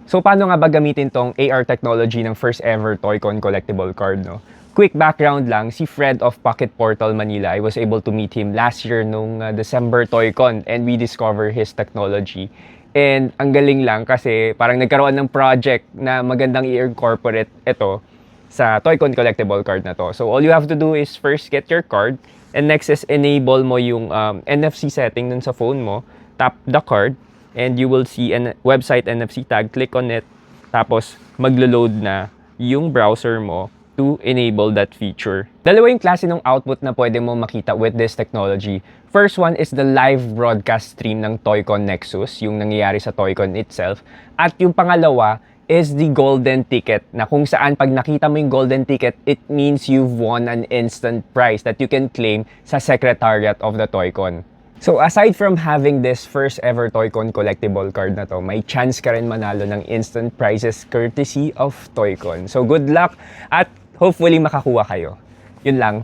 So paano nga ba gamitin tong AR technology ng first ever Toycon collectible card, no? Quick background lang, si Fred of Pocket Portal Manila, I was able to meet him last year nung December Toycon and we discover his technology. And ang galing lang kasi parang nagkaroon ng project na magandang i-incorporate ito sa Toycon collectible card na to. So all you have to do is first get your card and next is enable mo yung NFC setting dun sa phone mo. Tap the card and you will see a website NFC tag. Click on it. Tapos maglo-load na yung browser mo to enable that feature. Dalawa yung klase ng output na pwede mo makita with this technology. First one is the live broadcast stream ng Toycon Nexus, yung nangyayari sa Toycon itself. At yung pangalawa is the golden ticket, na kung saan pag nakita mo yung golden ticket, it means you've won an instant prize that you can claim sa Secretariat of the Toycon. So aside from having this first ever Toycon collectible card na to, may chance ka rin manalo ng instant prizes courtesy of Toycon. So good luck at hopefully makakuha kayo. Yun lang.